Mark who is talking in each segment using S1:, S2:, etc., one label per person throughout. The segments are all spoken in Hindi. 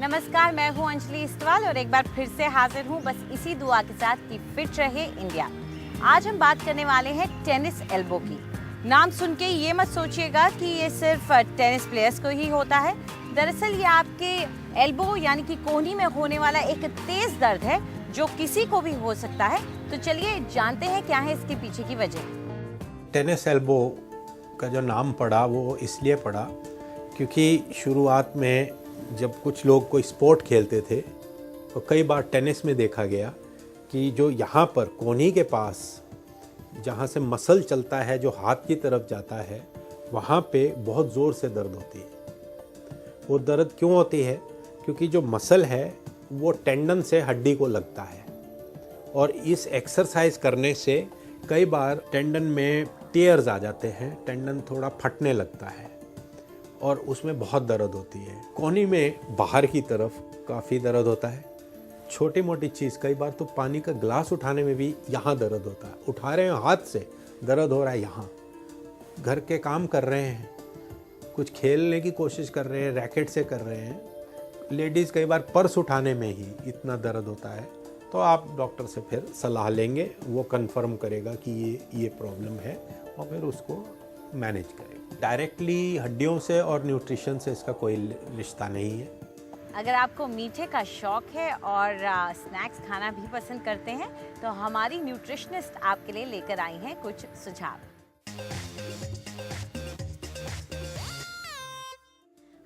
S1: नमस्कार, मैं हूं अंजलि इस्तवाल और एक बार फिर से हाजिर हूं बस इसी दुआ के साथ कि फिट रहे इंडिया। आज हम बात करने वाले हैं टेनिस एल्बो की। नाम सुन के ये मत सोचिएगा कि ये सिर्फ टेनिस प्लेयर्स को ही होता है। दरअसल ये आपके एल्बो यानी कि कोहनी में होने वाला एक तेज दर्द है जो किसी को भी हो सकता है। तो चलिए जानते हैं क्या है इसके पीछे की वजह।
S2: टेनिस एल्बो का जो नाम पड़ा वो इसलिए पड़ा क्योंकि शुरुआत में जब कुछ लोग कोई स्पोर्ट खेलते थे तो कई बार टेनिस में देखा गया कि जो यहाँ पर कोहनी के पास जहाँ से मसल चलता है, जो हाथ की तरफ जाता है, वहाँ पे बहुत ज़ोर से दर्द होती है। वो दर्द क्यों होती है? क्योंकि जो मसल है वो टेंडन से हड्डी को लगता है और इस एक्सरसाइज करने से कई बार टेंडन में टियर्स आ जाते हैं, टेंडन थोड़ा फटने लगता है और उसमें बहुत दर्द होती है। कोहनी में बाहर की तरफ काफ़ी दर्द होता है। छोटी मोटी चीज़, कई बार तो पानी का ग्लास उठाने में भी यहाँ दर्द होता है। उठा रहे हैं हाथ से, दर्द हो रहा है यहाँ। घर के काम कर रहे हैं, कुछ खेलने की कोशिश कर रहे हैं, रैकेट से कर रहे हैं, लेडीज़ कई बार पर्स उठाने में ही इतना दर्द होता है। तो आप डॉक्टर से फिर सलाह लेंगे, वो कंफर्म करेगा कि ये प्रॉब्लम है और फिर उसको मैनेज करें। डायरेक्टली हड्डियों से और न्यूट्रिशन से इसका कोई रिश्ता नहीं है।
S1: अगर आपको मीठे का शौक है और स्नैक्स खाना भी पसंद करते हैं तो हमारी न्यूट्रिशनिस्ट आपके लिए लेकर आई हैं कुछ सुझाव।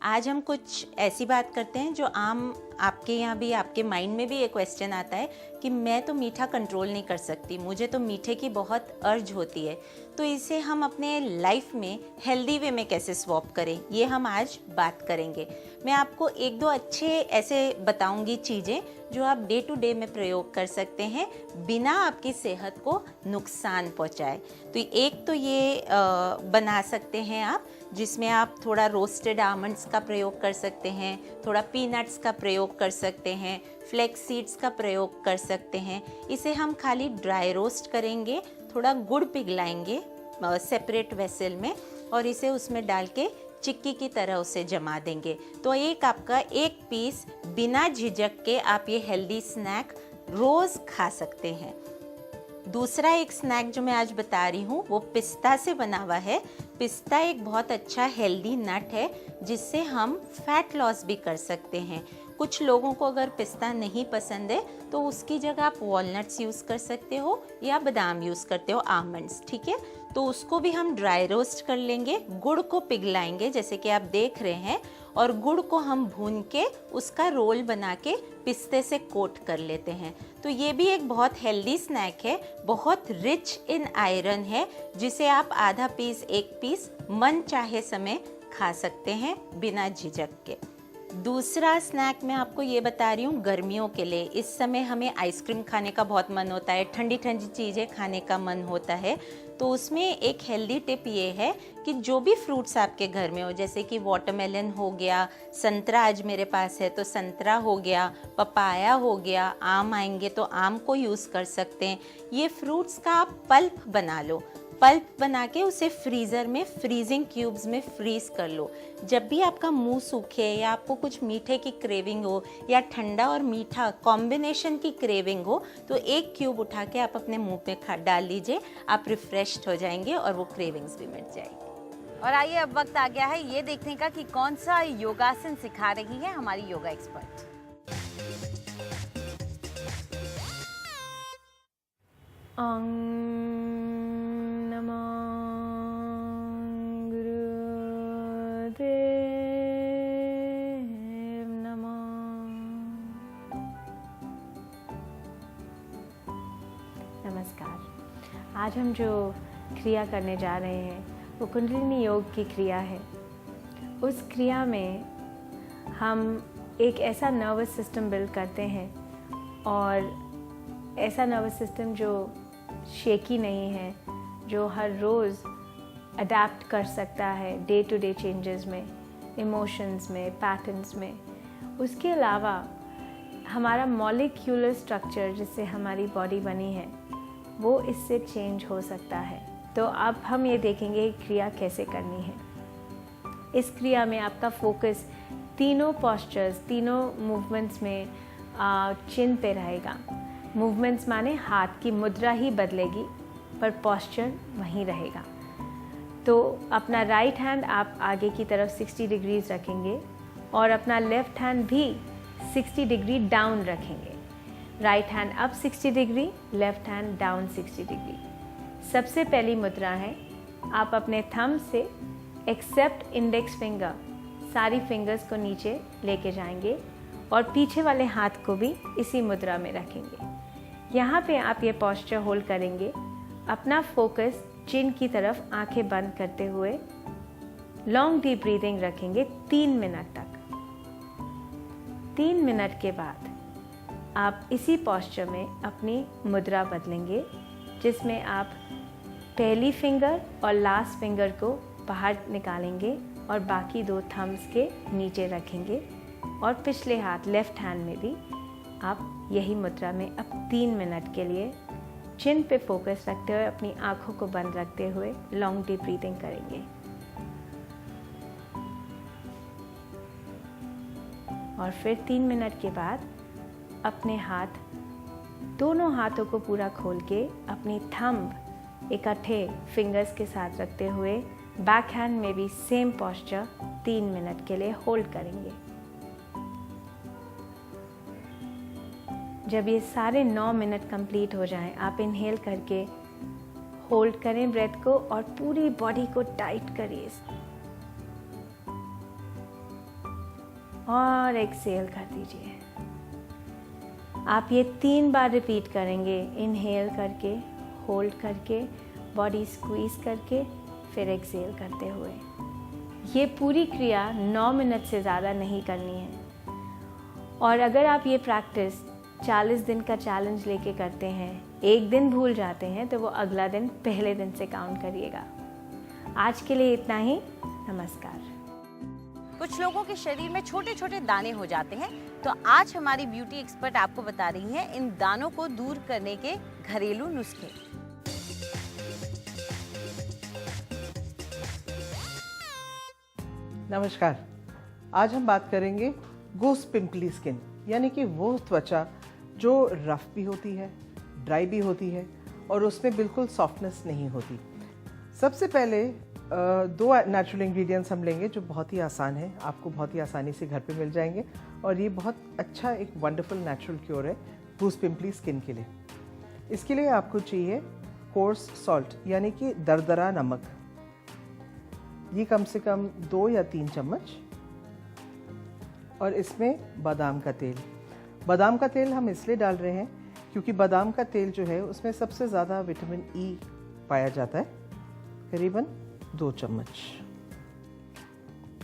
S1: आज हम कुछ ऐसी बात करते हैं जो आम आपके यहाँ भी, आपके माइंड में भी एक क्वेश्चन आता है कि मैं तो मीठा कंट्रोल नहीं कर सकती, मुझे तो मीठे की बहुत अर्ज होती है। तो इसे हम अपने लाइफ में हेल्दी वे में कैसे स्वॉप करें, ये हम आज बात करेंगे। मैं आपको एक दो अच्छे ऐसे बताऊंगी चीज़ें जो आप डे टू डे में प्रयोग कर सकते हैं बिना आपकी सेहत को नुकसान पहुंचाए। तो एक तो ये बना सकते हैं आप, जिसमें आप थोड़ा रोस्टेड आमंड्स का प्रयोग कर सकते हैं, थोड़ा पीनट्स का प्रयोग कर सकते हैं, फ्लेक्स सीड्स का प्रयोग कर सकते हैं। इसे हम खाली ड्राई रोस्ट करेंगे, थोड़ा गुड़ पिघलाएंगे सेपरेट वेसल में और इसे उसमें डाल के चिक्की की तरह उसे जमा देंगे। तो एक आपका एक पीस बिना झिझक के आप ये हेल्दी स्नैक रोज़ खा सकते हैं। दूसरा एक स्नैक जो मैं आज बता रही हूँ वो पिस्ता से बना हुआ है। पिस्ता एक बहुत अच्छा हेल्दी नट है जिससे हम फैट लॉस भी कर सकते हैं। कुछ लोगों को अगर पिस्ता नहीं पसंद है तो उसकी जगह आप वॉलनट्स यूज़ कर सकते हो या बादाम यूज़ करते हो, आमंड्स, ठीक है। तो उसको भी हम ड्राई रोस्ट कर लेंगे, गुड़ को पिघलाएंगे जैसे कि आप देख रहे हैं और गुड़ को हम भून के उसका रोल बना के पिस्ते से कोट कर लेते हैं। तो ये भी एक बहुत हेल्दी स्नैक है, बहुत रिच इन आयरन है, जिसे आप आधा पीस, एक पीस मन चाहे समय खा सकते हैं बिना झिझक के। दूसरा स्नैक मैं आपको ये बता रही हूँ गर्मियों के लिए। इस समय हमें आइसक्रीम खाने का बहुत मन होता है, ठंडी ठंडी चीज़ें खाने का मन होता है। तो उसमें एक हेल्दी टिप ये है कि जो भी फ्रूट्स आपके घर में हो, जैसे कि वाटरमेलन हो गया, संतरा आज मेरे पास है तो संतरा हो गया, पपाया हो गया, आम आएंगे तो आम को यूज़ कर सकते हैं। ये फ्रूट्स का आप पल्प बना लो, पल्प बना के उसे फ्रीज़र में फ्रीजिंग क्यूब्स में फ्रीज कर लो। जब भी आपका मुंह सूखे या आपको कुछ मीठे की क्रेविंग हो या ठंडा और मीठा कॉम्बिनेशन की क्रेविंग हो तो एक क्यूब उठा के आप अपने मुंह पे डाल लीजिए, आप रिफ्रेश्ड हो जाएंगे और वो क्रेविंग्स भी मिट जाएगी। और आइए अब वक्त आ गया है ये देखने का कि कौन सा योगासन सिखा रही है हमारी योगा एक्सपर्ट।
S3: नमस्कार। आज हम जो क्रिया करने जा रहे हैं वो कुंडलिनी योग की क्रिया है। उस क्रिया में हम एक ऐसा नर्वस सिस्टम बिल्ड करते हैं और ऐसा नर्वस सिस्टम जो शेकी नहीं है, जो हर रोज़ अडेप्ट कर सकता है डे टू डे चेंजेस में, इमोशंस में, पैटर्न्स में। उसके अलावा हमारा मॉलिक्यूलर स्ट्रक्चर जिससे हमारी बॉडी बनी है वो इससे चेंज हो सकता है। तो अब हम ये देखेंगे क्रिया कैसे करनी है। इस क्रिया में आपका फोकस तीनों पॉस्चर्स, तीनों मूवमेंट्स में चिन पे रहेगा। मूवमेंट्स माने हाथ की मुद्रा ही बदलेगी पर पॉस्चर वहीं रहेगा। तो अपना राइट हैंड आप आगे की तरफ 60 डिग्रीज रखेंगे और अपना लेफ्ट हैंड भी 60 डिग्री डाउन रखेंगे। Right hand up 60 degree, left hand down 60 degree. सबसे पहली मुद्रा है, आप अपने थंब से एक्सेप्ट इंडेक्स फिंगर सारी फिंगर्स को नीचे लेके जाएंगे और पीछे वाले हाथ को भी इसी मुद्रा में रखेंगे। यहाँ पे आप ये पॉस्चर होल्ड करेंगे। अपना फोकस चिन की तरफ आंखें बंद करते हुए लॉन्ग डीप ब्रीदिंग रखेंगे 3 मिनट तक। 3 मिनट के बाद आप इसी पॉस्चर में अपनी मुद्रा बदलेंगे, जिसमें आप पहली फिंगर और लास्ट फिंगर को बाहर निकालेंगे और बाकी 2 थम्स के नीचे रखेंगे और पिछले हाथ लेफ्ट हैंड में भी आप यही मुद्रा में अब 3 मिनट के लिए चिन पे फोकस रखते हुए अपनी आंखों को बंद रखते हुए लॉन्ग डीप ब्रीदिंग करेंगे। और फिर 3 मिनट के बाद अपने हाथ, दोनों हाथों को पूरा खोल के अपनी थंब इकट्ठे फिंगर्स के साथ रखते हुए बैक हैंड में भी सेम पॉस्चर 3 मिनट के लिए होल्ड करेंगे। जब ये सारे 9 मिनट कंप्लीट हो जाएं, आप इनहेल करके होल्ड करें ब्रेथ को और पूरी बॉडी को टाइट करिए और एक्सहेल कर दीजिए। आप ये 3 बार रिपीट करेंगे, इनहेल करके, होल्ड करके, बॉडी स्क्वीज करके, फिर एक्सहेल करते हुए। ये पूरी क्रिया 9 मिनट से ज़्यादा नहीं करनी है। और अगर आप ये प्रैक्टिस 40 दिन का चैलेंज लेके करते हैं, एक दिन भूल जाते हैं, तो वो अगला दिन पहले दिन से काउंट करिएगा। आज के लिए इतना ही। नमस्कार।
S4: कुछ लोगों के शरीर में छोटे छोटे दाने हो जाते हैं, तो आज हमारी ब्यूटी एक्सपर्ट आपको बता रही हैं इन दानों को दूर करने के घरेलू नुस्खे।
S5: नमस्कार। आज हम बात करेंगे गूस पिंपली स्किन, यानी कि वो त्वचा जो रफ भी होती है, ड्राई भी होती है और उसमें बिल्कुल सॉफ्टनेस नहीं होती। सबसे पहले 2 नेचुरल इंग्रेडिएंट्स हम लेंगे जो बहुत ही आसान है, आपको बहुत ही आसानी से घर पे मिल जाएंगे और ये बहुत अच्छा एक वंडरफुल नेचुरल क्योर है गूस पिंपली स्किन के लिए। इसके लिए आपको चाहिए कोर्स सॉल्ट, यानी कि दरदरा नमक। ये कम से कम 2 या 3 चम्मच। और इसमें बादाम का तेल। बादाम का तेल हम इसलिए डाल रहे हैं क्योंकि बादाम का तेल जो है उसमें सबसे ज़्यादा विटामिन ई पाया जाता है, करीबन 2 चम्मच।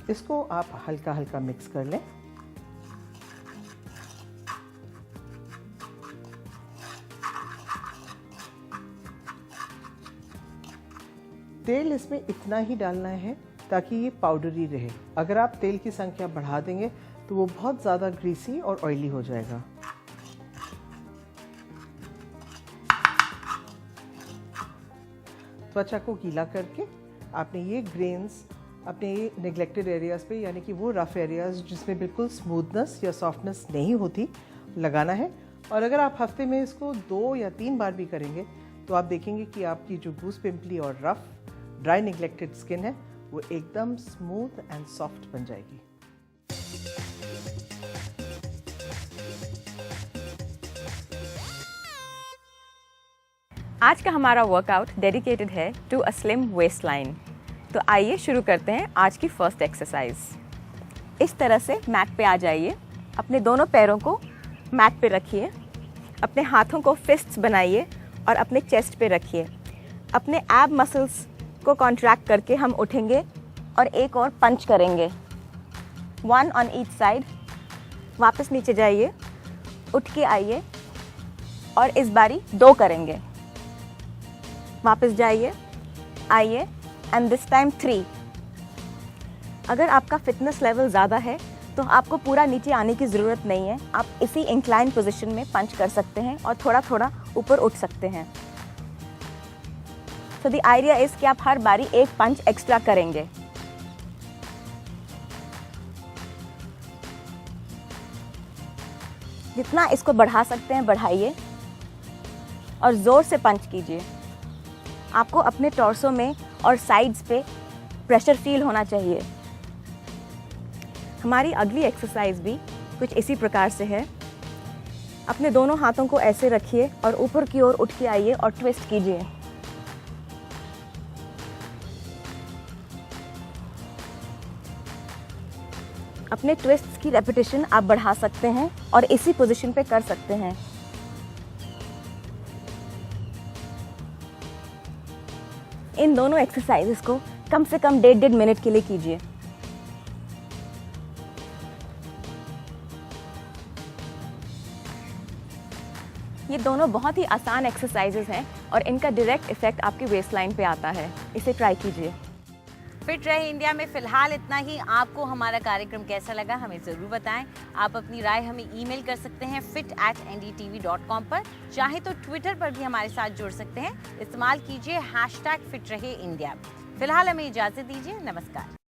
S5: इसको आप हल्का हल्का मिक्स कर लें। तेल इसमें इतना ही डालना है ताकि ये पाउडरी रहे। अगर आप तेल की संख्या बढ़ा देंगे तो वो बहुत ज़्यादा ग्रीसी और ऑयली हो जाएगा। त्वचा को गीला करके आपने ये ग्रेन्स अपने ये नेग्लेक्टेड एरियाज़ पे, यानी कि वो रफ एरियाज़ जिसमें बिल्कुल स्मूथनेस या सॉफ्टनेस नहीं होती, लगाना है। और अगर आप हफ्ते में इसको 2 या 3 बार भी करेंगे तो आप देखेंगे कि आपकी जो गूस पिंपली और रफ ड्राई नेग्लेक्टेड स्किन है वो एकदम स्मूथ एंड सॉफ्ट बन जाएगी।
S6: आज का हमारा वर्कआउट डेडिकेटेड है to a slim waistline. तो आइए शुरू करते हैं आज की फर्स्ट एक्सरसाइज। इस तरह से मैट पे आ जाइए, अपने दोनों पैरों को मैट पे रखिए, अपने हाथों को फिस्ट्स बनाइए और अपने चेस्ट पे रखिए। अपने एब मसल्स को कॉन्ट्रैक्ट करके हम उठेंगे और एक और पंच करेंगे, 1 ऑन ईच साइड। वापस नीचे जाइए, उठ के आइए और इस बारी 2 करेंगे। वापस जाइए, आइए एंड दिस टाइम 3। अगर आपका फिटनेस लेवल ज़्यादा है तो आपको पूरा नीचे आने की ज़रूरत नहीं है, आप इसी इंक्लाइन पोजीशन में पंच कर सकते हैं और थोड़ा थोड़ा ऊपर उठ सकते हैं। सो द आइडिया इज़ कि आप हर बारी एक पंच एक्स्ट्रा करेंगे। जितना इसको बढ़ा सकते हैं बढ़ाइए और ज़ोर से पंच कीजिए। आपको अपने टॉर्सो में और साइड्स पे प्रेशर फील होना चाहिए। हमारी अगली एक्सरसाइज भी कुछ इसी प्रकार से है। अपने दोनों हाथों को ऐसे रखिए और ऊपर की ओर उठ के आइए और ट्विस्ट कीजिए। अपने ट्विस्ट्स की रेपिटेशन आप बढ़ा सकते हैं और इसी पोजीशन पे कर सकते हैं। इन दोनों एक्सरसाइजेस को कम से कम 1.5 मिनट के लिए कीजिए। ये दोनों बहुत ही आसान एक्सरसाइजेस हैं और इनका डायरेक्ट इफेक्ट आपकी वेस्ट लाइन पे आता है। इसे ट्राई कीजिए।
S4: फिट रहे इंडिया में फिलहाल इतना ही। आपको हमारा कार्यक्रम कैसा लगा हमें ज़रूर बताएं। आप अपनी राय हमें ईमेल कर सकते हैं fit@ndtv.com पर। चाहे तो ट्विटर पर भी हमारे साथ जुड़ सकते हैं। इस्तेमाल कीजिए #फिट रहे इंडिया। फिलहाल हमें इजाज़त दीजिए। नमस्कार।